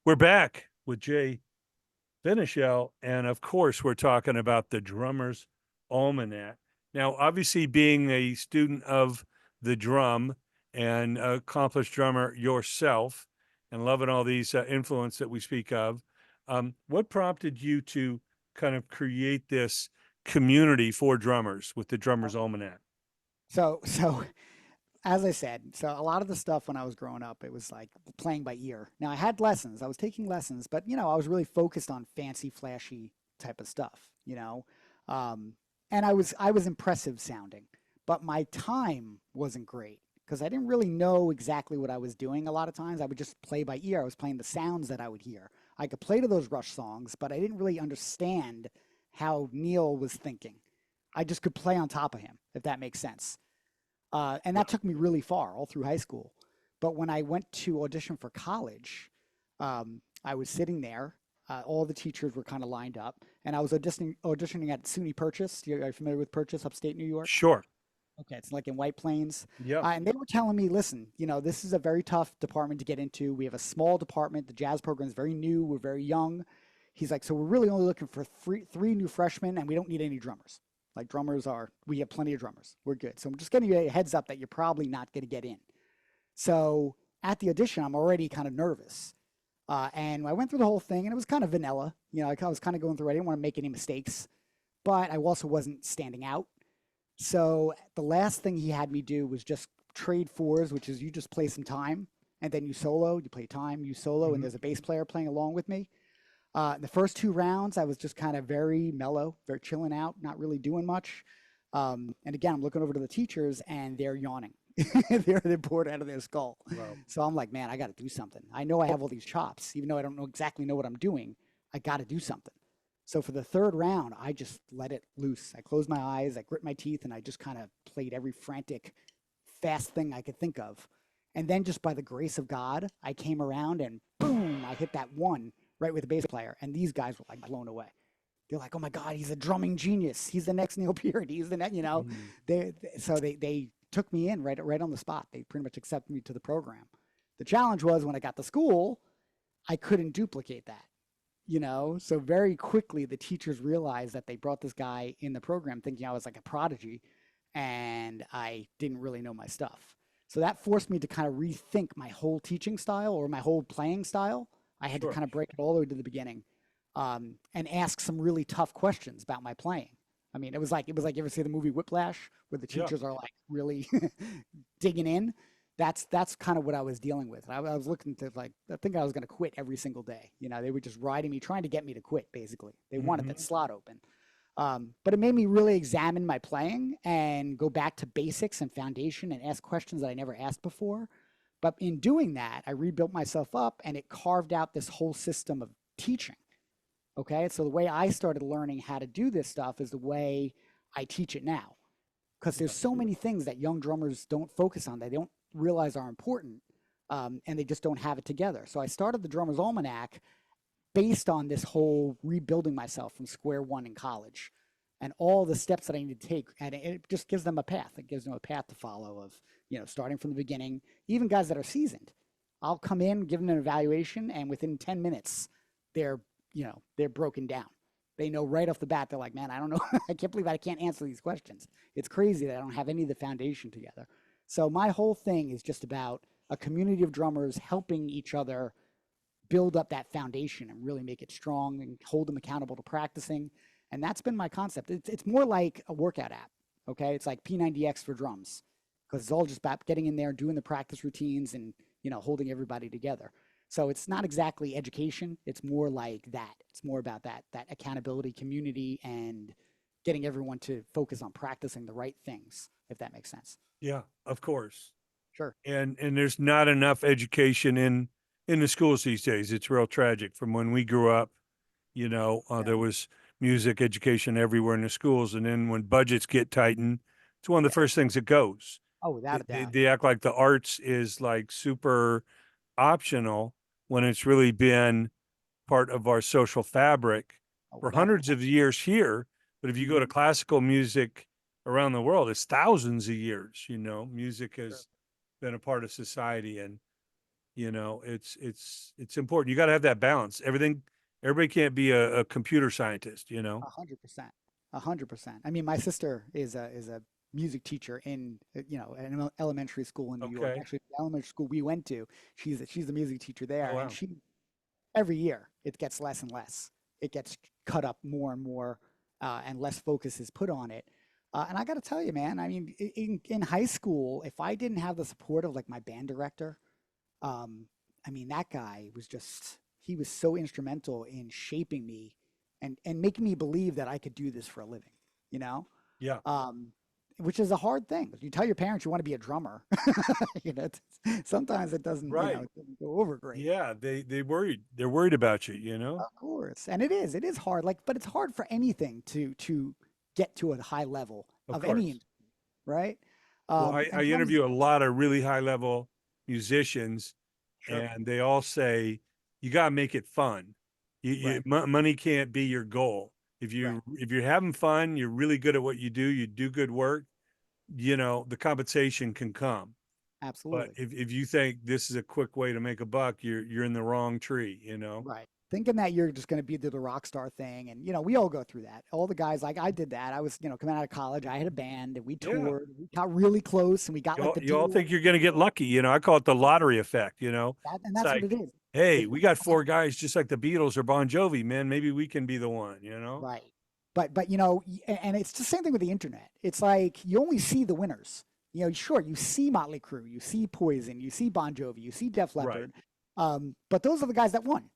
We're back with Jay FENICHEL, and of course, we're talking about the Drummer's Almanac. Now, obviously, being a student of the drum and accomplished drummer yourself, and loving all these influence that we speak of, what prompted you to kind of create this community for drummers with the Drummer's Almanac? So as I said, so a lot of the stuff when I was growing up, it was like playing by ear. Now I had lessons, I was taking lessons, but I was really focused on fancy, flashy type of stuff. Um, and I was impressive sounding, but my time wasn't great because I didn't really know exactly what I was doing. A lot of times I would just play by ear. I was playing the sounds that I would hear. I could play to those Rush songs, but I didn't really understand how Neil was thinking. I just could play on top of him, if that makes sense. And that took me really far all through high school. But when I went to audition for college, I was sitting there. All the teachers were kind of lined up, and I was auditioning at SUNY Purchase. Are you familiar with Purchase, upstate New York? Sure. Okay, it's like in White Plains. Yeah. And they were telling me, listen, this is a very tough department to get into. We have a small department. The jazz program is very new. We're very young. He's like, so we're really only looking for three new freshmen, and we don't need any drummers. Like we have plenty of drummers. We're good. So I'm just getting you a heads up that you're probably not going to get in. So at the audition, I'm already kind of nervous. And I went through the whole thing, and it was kind of vanilla. I was kind of going through. I didn't want to make any mistakes, but I also wasn't standing out. So the last thing he had me do was just trade fours, which is you just play some time, and then you solo. You play time, you solo, and Mhm. there's a bass player playing along with me. The first two rounds, I was just kind of very mellow, very chilling out, not really doing much. And again, I'm looking over to the teachers, and they're yawning. They're bored out of their skull. Wow. So I'm like, man, I got to do something. I know I have all these chops, even though I don't know exactly know what I'm doing. I got to do something. So for the third round, I just let it loose. I closed my eyes, I grit my teeth, and I just kind of played every frantic, fast thing I could think of. And then just by the grace of God, I came around and boom, I hit that one right with the bass player. And these guys were like blown away. They're like, oh my God, he's a drumming genius. He's the next Neil Peart. He's the next, Mm. they took me in right on the spot. They pretty much accepted me to the program. The challenge was when I got to school, I couldn't duplicate that. So very quickly the teachers realized that they brought this guy in the program thinking I was like a prodigy, and I didn't really know my stuff. So that forced me to kind of rethink my whole teaching style or my whole playing style. I had to Sure. kind of break it all the way to the beginning, and ask some really tough questions about my playing. I mean, it was like you ever see the movie Whiplash, where the Yeah. teachers are like really digging in. That's kind of what I was dealing with. I was looking to, like, I think I was going to quit every single day. They were just riding me, trying to get me to quit. Basically, they wanted that Mhm. slot open. But it made me really examine my playing and go back to basics and foundation and ask questions that I never asked before. But in doing that, I rebuilt myself up, and it carved out this whole system of teaching. Okay. So the way I started learning how to do this stuff is the way I teach it now. Because there's Yeah. so many things that young drummers don't focus on, they don't realize are important, and they just don't have it together. So I started the Drummer's Almanac based on this whole rebuilding myself from square one in college and all the steps that I need to take. And it just gives them a path. It gives them a path to follow of, starting from the beginning. Even guys that are seasoned, I'll come in, give them an evaluation, and within 10 minutes, they're, they're broken down. They know right off the bat, they're like, man, I don't know. I can't believe I can't answer these questions. It's crazy that I don't have any of the foundation together. So my whole thing is just about a community of drummers helping each other build up that foundation and really make it strong and hold them accountable to practicing. And that's been my concept. It's more like a workout app. Okay. It's like P90X for drums, because it's all just about getting in there, doing the practice routines, and, holding everybody together. So it's not exactly education. It's more like that. It's more about that accountability community and getting everyone to focus on practicing the right things, if that makes sense. Yeah, of course. Sure. And there's not enough education in the schools these days. It's real tragic. From when we grew up, Yeah. there was music education everywhere in the schools, and then when budgets get tightened, it's one of the Yeah. first things that goes. Oh, without They, a they, doubt. they act like the arts is like super optional when it's really been part of our social fabric Oh, for without a hundreds doubt. of years here. But if you go to Hmm. classical music around the world, it's thousands of years. Music Sure. has been a part of society, and You know, it's important. You got to have that balance. Everybody can't be a computer scientist, you know? 100%. 100%. I mean, my sister is a music teacher in an elementary school in New York. Okay. Actually, the elementary school we went to, she's the music teacher Oh, there, and wow. she every year it gets less and less. It gets cut up more and more, and less focus is put on it. And I got to tell you, man, I mean, in high school, if I didn't have the support of like my band director, um, I mean, that guy was just, he was so instrumental in shaping me and making me believe that I could do this for a living, you know? Yeah. Um, which is a hard thing. You tell your parents you want to be a drummer, sometimes it doesn't, Right. it doesn't go over great. Yeah. They're worried about you, you know? Of course. And it is hard. Like, but it's hard for anything to get to a high level Of of any, course. right? Well, I And drums, interview a lot of really high level musicians, sure, and they all say you got to make it fun. right, Money can't be your goal. right, If you're having fun, you're really good at what you do good work, you know, the compensation can come. But absolutely. if you think this is a quick way to make a buck, you're in the wrong tree, you know? Right. Thinking that you're just going to be the rock star thing. And, we all go through that. All the guys, like I did that. I was, coming out of college, I had a band and we Yeah. toured, we got really close and we got like the You all deal. think you're going to get lucky, you know? I call it the lottery effect, you know? And It's that's what like, it is. hey, It's we got four guys just like the Beatles or Bon Jovi, man. Maybe we can be the one, you know? right. But, and it's the same thing with the internet. It's like you only see the winners. Sure, you see Motley Crue, you see Poison, you see Bon Jovi, you see Def Right. Leppard. But those are the guys that won.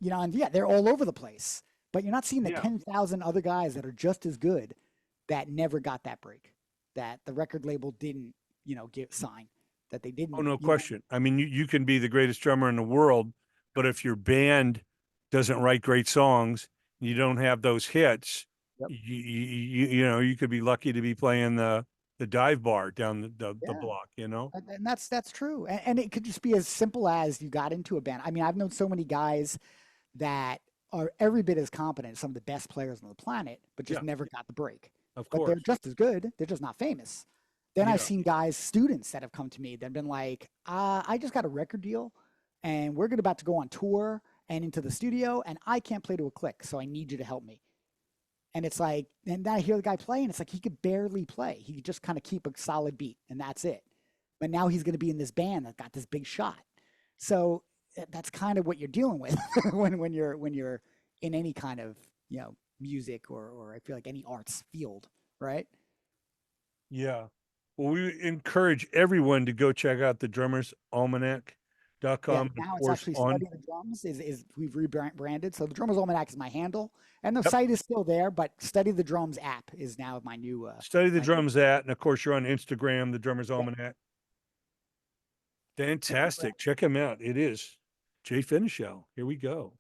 And yeah, they're all over the place. But you're not seeing the Yeah. 10,000 other guys that are just as good that never got that break, that the record label didn't, get sign, that they Oh, didn't, no question. I mean, you can be the greatest drummer in the world, but if your band doesn't write great songs, you don't have those hits, Yep. you know, you could be lucky to be playing the dive bar down the Yeah. block, you know? And that's true. And it could just be as simple as you got into a band. I mean, I've known so many guys that are every bit as competent as some of the best players on the planet, but just Yeah, never got the break. of But they're course. just as good. They're just not famous. Then I've Yeah. seen guys, students that have come to me that have been like, I just got a record deal and we're about to go on tour and into the studio and I can't play to a click. So I need you to help me. And it's like, and then I hear the guy play and it's like he could barely play. He could just kind of keep a solid beat and that's it. But now he's going to be in this band that got this big shot. So that's kind of what you're dealing with when you're in any kind of music or I feel like any arts field, right? Yeah. Well, we encourage everyone to go check out the Yeah, drummersalmanac.com. And of now it's course, actually on, Study the Drums is we've rebranded. So the Drummers Almanac is my handle, and the yep, site is still there, but Study the Drums app is now my new study the my new. drums at, and of course, you're on Instagram, the Drummers Yeah, Almanac. yeah, Fantastic. Check him out. It is Jay Finichel. Here we go.